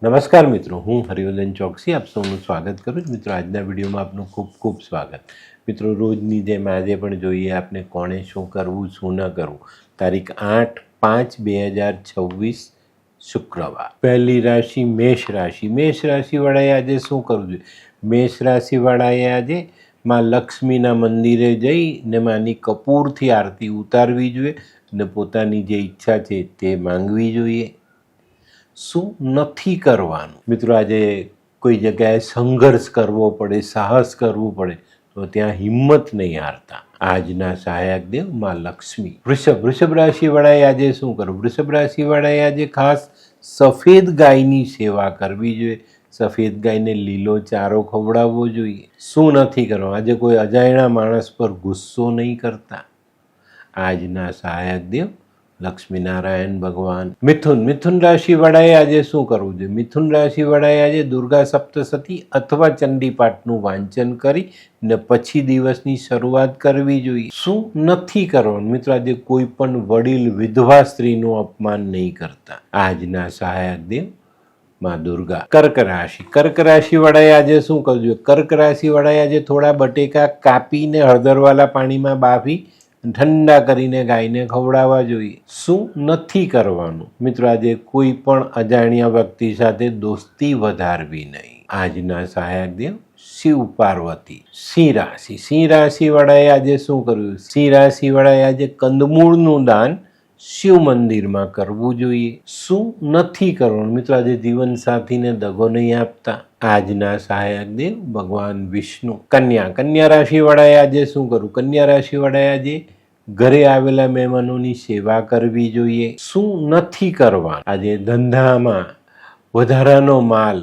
નમસ્કાર મિત્રો, હું હરિવર્ધન ચોકસી આપ સૌનું સ્વાગત કરું છું. મિત્રો, આજના વિડીયોમાં આપનું ખૂબ ખૂબ સ્વાગત. મિત્રો, રોજની જેમ આજે પણ જોઈએ આપણે કોણે શું કરવું, શું ન કરવું. તારીખ 8/5/2026 શુક્રવાર. પહેલી રાશિ મેષ રાશિ. મેષ રાશિવાળાએ આજે શું કરવું જોઈએ? મેષ રાશિવાળાએ આજે માં લક્ષ્મીના મંદિરે જઈને માની કપૂરથી આરતી ઉતારવી જોઈએ અને પોતાની જે ઈચ્છા છે તે માંગવી જોઈએ. શું નથી કરવાનું? મિત્રો, આજે કોઈ જગ્યાએ સંઘર્ષ કરવો પડે, સાહસ કરવું પડે તો ત્યાં હિંમત નહીં હારતા. આજના સહાયક દેવ માં લક્ષ્મી. વૃષભ રાશિવાળાએ આજે શું કરવું? વૃષભ રાશિવાળાએ આજે ખાસ સફેદ ગાયની સેવા કરવી જોઈએ. સફેદ ગાયને લીલો ચારો ખવડાવવો જોઈએ. શું નથી કરવું? આજે કોઈ અજાણ્યા માણસ પર ગુસ્સો નહીં કરતા. આજના સહાયક દેવ લક્ષ્મીનારાયણ ભગવાન. મિથુન રાશિવાળાએ આજે શું કરવું જોઈએ? મિથુન રાશિવાળાએ આજે દુર્ગા સપ્તશતી અથવા ચંડીપાઠનું વાંચન કરી ને પછી દિવસની શરૂઆત કરવી જોઈએ. શું નથી કરવાનું? મિત્રો, આજે કોઈ પણ વડીલ વિધવા સ્ત્રીનું અપમાન નહીં કરતા. આજના સહાયક દેવ માં દુર્ગા. કર્ક રાશિવાળાએ આજે શું કરવું જોઈએ? કર્ક રાશિવાળાએ આજે થોડા બટેકા કાપીને હળદરવાળા પાણીમાં બાફી ઠંડા કરીને ગાયને ખવડાવવા જોઈએ. શું નથી કરવાનું? મિત્રો, આજે કોઈ પણ અજાણ્યા વ્યક્તિ સાથે દોસ્તી વધારવી નહીં. આજના સહાયક દેવ શિવ પાર્વતી. સિંહ રાશિવાળાએ આજે શું કર્યું? સિંહ રાશિવાળાએ આજે કંદમૂળનું દાન શિવ મંદિરમાં કરવું જોઈએ. શું નથી કરવાનું? મિત્રો, આજે જીવન સાથીને દગો નહીં આપતા. આજના સહાયક દેવ ભગવાન વિષ્ણુ. કન્યા રાશિવાળાએ આજે શું કરવું? કન્યા રાશિવાળાએ આજે ઘરે આવેલા મહેમાનોની સેવા કરવી જોઈએ. શું નથી કરવા? આજે ધંધામાં વધારાનો માલ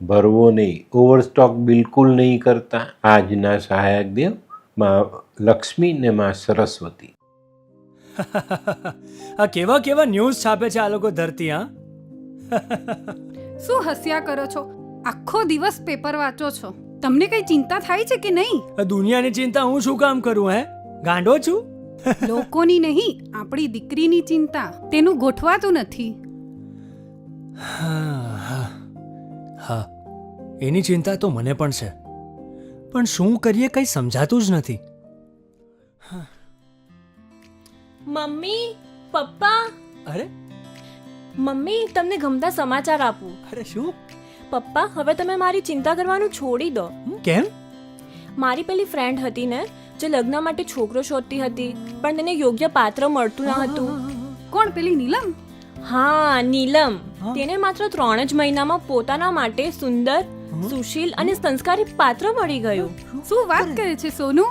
ભરવો નહીં, ઓવરસ્ટોક બિલકુલ નહીં કરતા. આજના સહાયક દેવ માં લક્ષ્મી ને માં સરસ્વતી. આ કેવા કેવા ન્યૂઝ છાપે છે આ લોકો ધરતી. હા, શું હસ્યા કરો છો? આખો દિવસ પેપર વાંચો છો. તમને કઈ ચિંતા થાય છે કે નહીં? આ દુનિયાની ચિંતા હું શું કામ કરું? ગાંડો છું? લોકોની નહીં, આપણી દીકરીની ચિંતા. તેનું ગોઠવાતું નથી. હા, એની ચિંતા તો મને પણ છે, પણ શું કરીએ કંઈ સમજાતું જ નથી. મમ્મી, પપ્પા. અરે મમ્મી, તમને ગમતા સમાચાર આપું. અરે શું? પપ્પા, હવે તમે મારી ચિંતા કરવાનું છોડી દો. કેમ? મારી પેલી ફ્રેન્ડ હતી ને, જે લગ્ન માટે છોકરો શોધતી હતી, પણ તેને યોગ્ય પાત્ર મળતું ન હતું. કોણ? પેલી નીલમ? હા, નીલમ. તેને માત્ર 3 જ મહિનામાં પોતાના માટે સુંદર, સુશીલ અને સંસ્કારી પાત્ર મળી ગયું. શું વાત કરે છે સોનુ?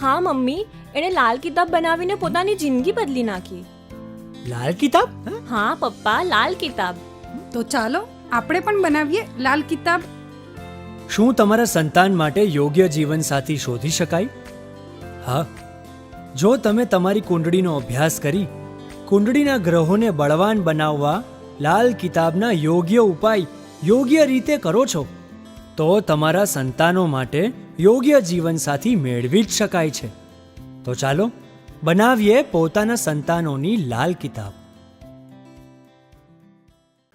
હા મમ્મી, એણે લાલ કિતાબ બનાવીને પોતાની જિંદગી બદલી નાખી. લાલ કિતાબ? હા પપ્પા, લાલ કિતાબ. તો ચાલો આપણે પણ બનાવીએ લાલ કિતાબ. શું તમારા સંતાન માટે યોગ્ય જીવનસાથી શોધી શકાય? હા, જો તમે તમારી કુંડળીનો અભ્યાસ કરી કુંડળીના ગ્રહોને બળવાન બનાવવા લાલ કિતાબના યોગ્ય ઉપાય યોગ્ય રીતે કરો છો તો તમારા સંતાનો માટે યોગ્ય જીવનસાથી મેળવી જ શકાય છે. તો ચાલો બનાવીએ પોતાના સંતાનોની લાલ કિતાબ.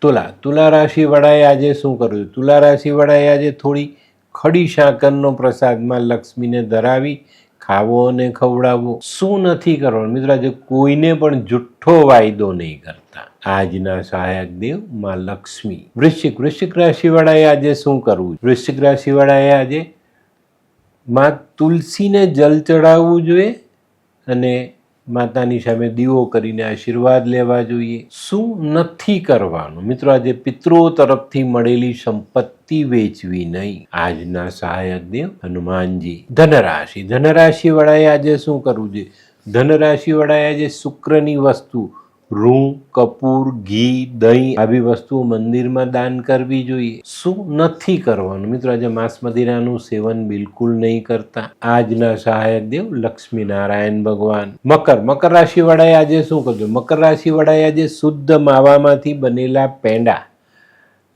તુલા રાશિવાળાએ આજે શું કર્યું? તુલા રાશિવાળાએ આજે થોડી ખડી સાકરનો પ્રસાદમાં લક્ષ્મીને ધરાવી ખાવો અને ખવડાવવો. શું નથી કરવાનું? મિત્રો, આજે કોઈને પણ જુઠ્ઠો વાયદો નહીં કરતા. આજના સહાયક દેવ માં લક્ષ્મી. વૃશ્ચિક રાશિવાળાએ આજે શું કરવું? વૃશ્ચિક રાશિવાળાએ આજે માં તુલસીને જલ ચડાવવું જોઈએ અને માતાની સામે દીવો કરીને આશીર્વાદ લેવા જોઈએ. શું નથી કરવાનું? મિત્રો, આજે પિતૃઓ તરફથી મળેલી સંપત્તિ વેચવી નહીં. આજના સહાયક દેવ હનુમાનજી. ધનરાશિવાળાએ આજે શું કરવું જોઈએ? ધનરાશિવાળાએ આજે શુક્રની વસ્તુ રૂ, કપૂર, ઘી, દહીં આવી વસ્તુઓ મંદિરમાં દાન કરવી જોઈએ. શું નથી કરવાનું? મિત્રો, આજે માંસ મદિરાનું સેવન બિલકુલ નહીં કરતા. આજના સહાયક દેવ લક્ષ્મીનારાયણ ભગવાન. મકર રાશિવાળાએ આજે શું કરવું? મકર રાશિવાળાએ આજે શુદ્ધ માવામાંથી બનેલા પેંડા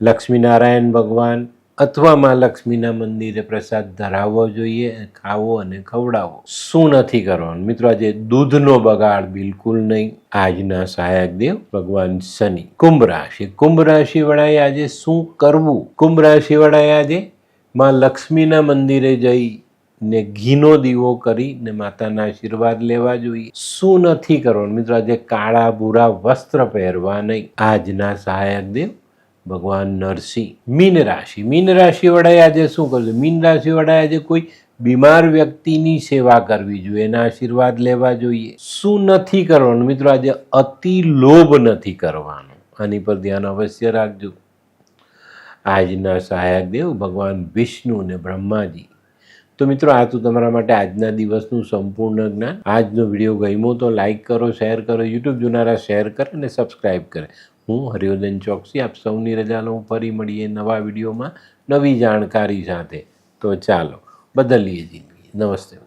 લક્ષ્મીનારાયણ ભગવાન અથવા માં લક્ષ્મીના મંદિરે પ્રસાદ ધરાવવો જોઈએ, ખાવો અને ખવડાવો. શું નથી કરવાનું મિત્રો? આજે દૂધનો બગાડ બિલકુલ નહીં. આજના સહાયક દેવ ભગવાન શનિ. કુંભ રાશિ. કુંભ રાશિ વાળાએ આજે શું કરવું? કુંભ રાશિ વાળાએ આજે માં લક્ષ્મીના મંદિરે જઈ ને ઘીનો દીવો કરી ને માતાના આશીર્વાદ લેવા જોઈએ. શું નથી કરવાનું મિત્રો? આજે કાળા ભૂરા વસ્ત્ર પહેરવા નહીં. આજના સહાયક દેવ ભગવાન નરસિંહ. મીન રાશિ. મીન રાશિ વાળાએ આજે શું કરવું? મીન રાશિ વાળાએ આજે કોઈ બીમાર વ્યક્તિની સેવા કરવી જોઈએ, એના આશીર્વાદ લેવા જોઈએ. શું નથી કરવાનું મિત્રો? આજે અતિ લોભ નથી કરવાનો. આની પર ધ્યાન અવશ્ય રાખજો. આજના સહાયક દેવ ભગવાન વિષ્ણુ અને બ્રહ્માજી. તો મિત્રો આ તો તમારા માટે આજના દિવસનું સંપૂર્ણ જ્ઞાન. આજનો વિડીયો ગમ્યો તો લાઈક કરો, શેર કરો, યુટ્યુબ જોનારા શેર કરે અને સબસ્ક્રાઈબ કરે. હું હરિવર્ધન ચોકસી આપ સૌની રજા લઉં. ફરી મળીએ નવા વિડીયોમાં નવી જાણકારી સાથે. તો ચાલો બદલીએ જિંદગી. નમસ્તે.